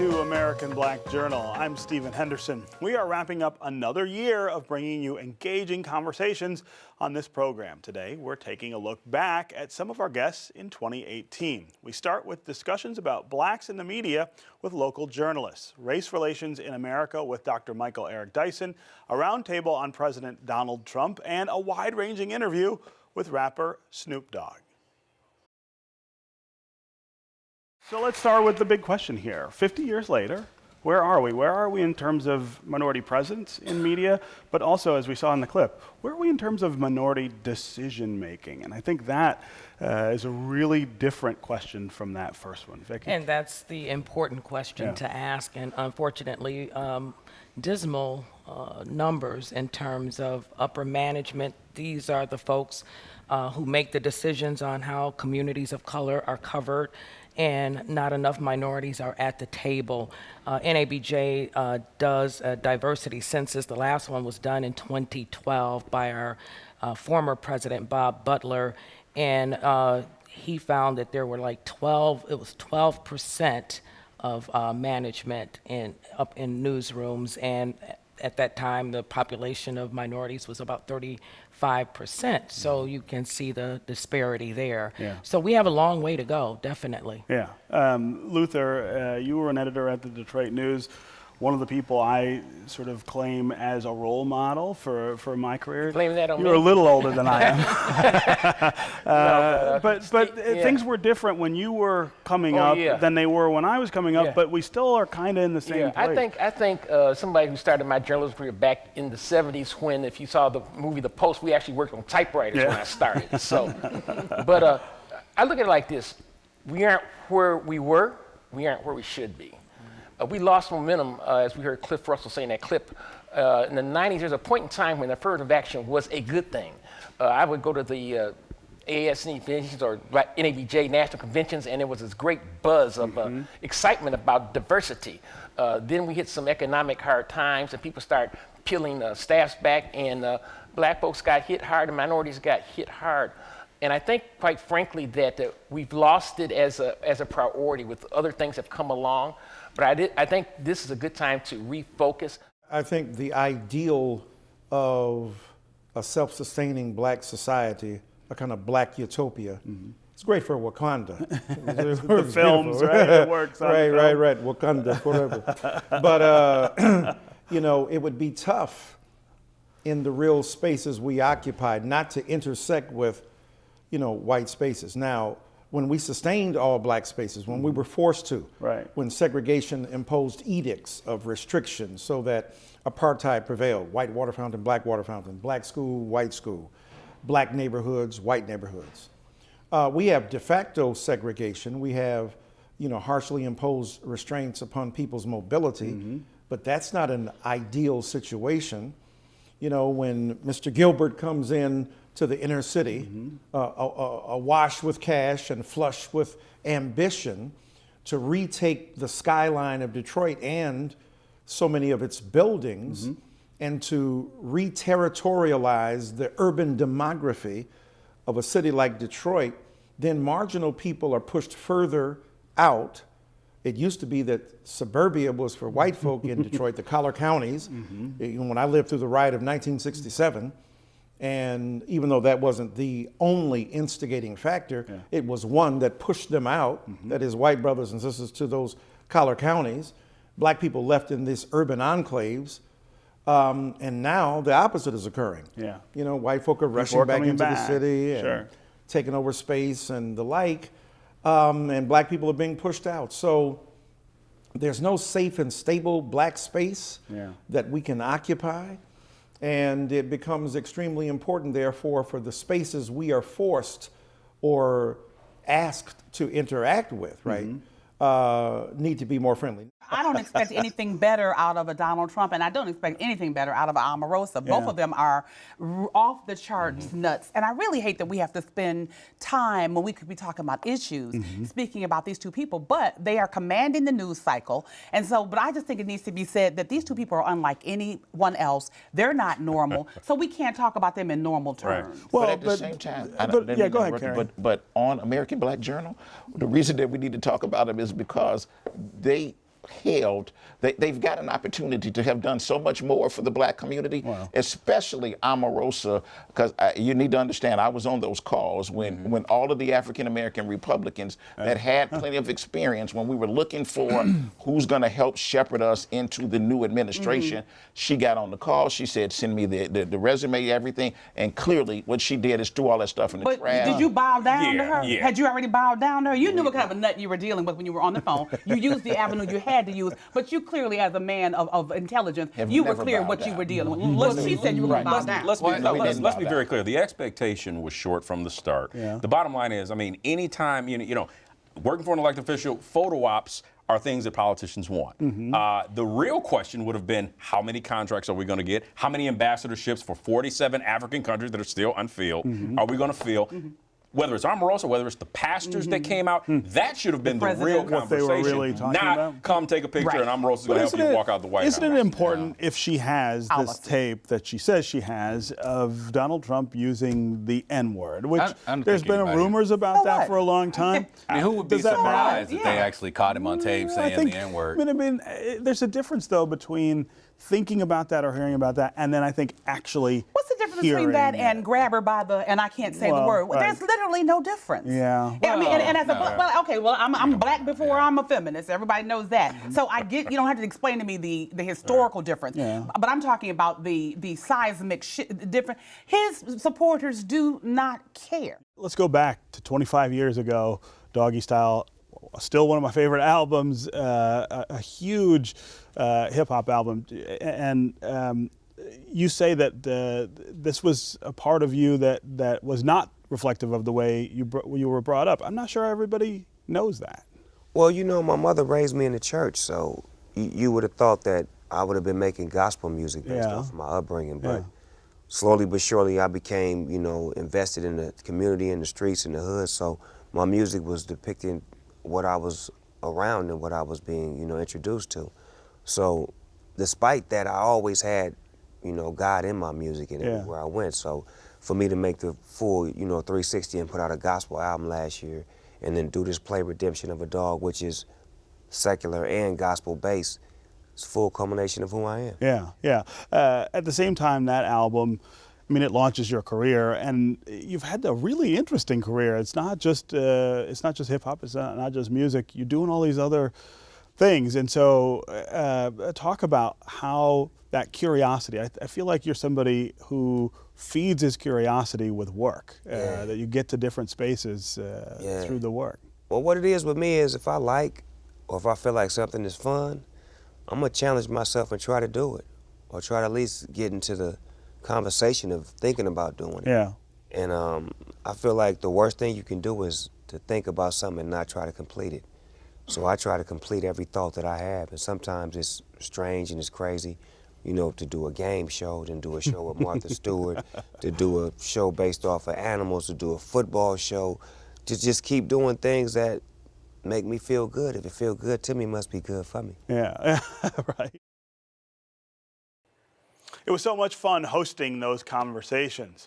to American Black Journal. I'm Stephen Henderson. We are wrapping up another year of bringing you engaging conversations on this program. Today, we're taking a look back at some of our guests in 2018. We start with discussions about blacks in the media with local journalists, race relations in America with Dr. Michael Eric Dyson, a roundtable on President Donald Trump, and a wide-ranging interview with rapper Snoop Dogg. So let's start with the big question here. 50 years later, where are we? Where are we in terms of minority presence in media? But also, as we saw in the clip, where are we in terms of minority decision making? And I think that is a really different question from that first one. Vicki? And that's the important question to ask. And unfortunately, dismal numbers in terms of upper management. These are the folks who make the decisions on how communities of color are covered, and not enough minorities are at the table. NABJ does a diversity census. The last one was done in 2012 by our former president, Bob Butler, and he found that there were like 12% of management up in newsrooms, and at that time the population of minorities was about 35%. So you can see the disparity there. Yeah. So we have a long way to go, definitely. Yeah. Luther, you were an editor at the Detroit News. One of the people I sort of claim as a role model for my career. Blame that on me. You're a little older than I am. But things were different when you were coming up than they were when I was coming up, but we still are kind of in the same place. I think somebody who started my journalism career back in the 70s, when, if you saw the movie The Post, we actually worked on typewriters when I started. So, but I look at it like this. We aren't where we were. We aren't where we should be. We lost momentum, as we heard Cliff Russell say in that clip. In the 90s, there's a point in time when affirmative action was a good thing. I would go to the ASNE conventions or NABJ national conventions, and there was this great buzz of excitement about diversity. Then we hit some economic hard times, and people start peeling staffs back, and black folks got hit hard, and minorities got hit hard. And I think, quite frankly, that we've lost it as a priority with other things that have come along. But I think this is a good time to refocus. I think the ideal of a self-sustaining black society, a kind of black utopia, it's great for Wakanda. The films, right? It works on film. Right. Wakanda, whatever. But, you know, it would be tough in the real spaces we occupy not to intersect with, you know, white spaces. Now, when we sustained all black spaces, when we were forced to, when segregation imposed edicts of restriction so that apartheid prevailed, white water fountain, black school, white school, black neighborhoods, white neighborhoods. We have de facto segregation. We have, you know, harshly imposed restraints upon people's mobility, but that's not an ideal situation. You know, when Mr. Gilbert comes in to the inner city, awash with cash and flush with ambition to retake the skyline of Detroit and so many of its buildings, and to re-territorialize the urban demography of a city like Detroit, then marginal people are pushed further out. It used to be that suburbia was for white folk in Detroit, the collar counties. When I lived through the riot of 1967, and even though that wasn't the only instigating factor, it was one that pushed them out, that is, white brothers and sisters, to those collar counties. Black people left in these urban enclaves, and now the opposite is occurring. You know, white folk are rushing back into the city and taking over space and the like, and black people are being pushed out. So there's no safe and stable black space that we can occupy. And it becomes extremely important, therefore, for the spaces we are forced or asked to interact with, need to be more friendly. I don't expect anything better out of a Donald Trump, and I don't expect anything better out of an Omarosa. Both of them are off the charts nuts. And I really hate that we have to spend time when we could be talking about issues, speaking about these two people, but they are commanding the news cycle. And so, but I just think it needs to be said that these two people are unlike anyone else. They're not normal, so we can't talk about them in normal terms. Well, but at the same time, go ahead, Karen. But on American Black Journal, the reason that we need to talk about them is because they held, they've got an opportunity to have done so much more for the black community, especially Omarosa, because you need to understand, I was on those calls when all of the African American Republicans that had plenty of experience, when we were looking for who's going to help shepherd us into the new administration, she got on the call. She said, send me the resume, everything, and clearly what she did is threw all that stuff in the trash. Did you bow down to her? Yeah. Had you already bowed down to her? You knew what kind of a nut you were dealing with when you were on the phone. You used the avenue you had to use, but you clearly, as a man of intelligence, you were never clear bowed what you down. were dealing with. Look, she said you were going to bow down. Let's be very clear. The expectation was short from the start. The bottom line is, I mean, anytime, you know, working for an elected official, photo ops are things that politicians want. The real question would have been, how many contracts are we going to get? How many ambassadorships for 47 African countries that are still unfilled are we going to fill? Whether it's Omarosa, whether it's the pastors that came out, that should have been the real What they conversation. were really talking not about? come take a picture and Omarosa's going to help you walk out the White House. Isn't it important if she has this tape that she says she has of Donald Trump using the N-word, which I don't there's think been anybody- rumors about So that what? for a long time? I mean, who would be Does that matter? surprised if they actually caught him on tape I saying think, the N-word? I mean, there's a difference, though, between thinking about that or hearing about that, and then I think actually What's the difference between that and grab her by the, and I can't say the Well, word? right. There's literally no difference. Yeah. I mean, and as a, well, okay, well, I'm black before I'm a feminist. Everybody knows that. So I get, you don't have to explain to me the historical difference. Yeah. But I'm talking about the seismic difference. His supporters do not care. Let's go back to 25 years ago, Doggy Style, still one of my favorite albums, a huge hip-hop album. And you say that this was a part of you that was not reflective of the way you were brought up. I'm not sure everybody knows that. Well, you know, my mother raised me in the church, so you would have thought that I would have been making gospel music based off of my upbringing. But slowly but surely, I became, you know, invested in the community, in the streets, in the hood. So my music was depicting what I was around and what I was being, you know, introduced to. So despite that, I always had, you know, God in my music and everywhere I went. So for me to make the full, you know, 360 and put out a gospel album last year and then do this play Redemption of a Dog, which is secular and gospel based, it's a full culmination of who I am. Yeah. At the same time, that album, I mean, it launches your career, and you've had a really interesting career. It's not just hip hop. It's not just music. You're doing all these other things, and so talk about how that curiosity. I feel like you're somebody who feeds his curiosity with work. That you get to different spaces through the work. Well, what it is with me is if I like, or if I feel like something is fun, I'm gonna challenge myself and try to do it, or try to at least get into the conversation of thinking about doing it. Yeah. And I feel like the worst thing you can do is to think about something and not try to complete it. So I try to complete every thought that I have, and sometimes it's strange and it's crazy, you know, to do a game show, then do a show with Martha Stewart, to do a show based off of animals, to do a football show, to just keep doing things that make me feel good. If it feels good to me, it must be good for me. Yeah, right. It was so much fun hosting those conversations.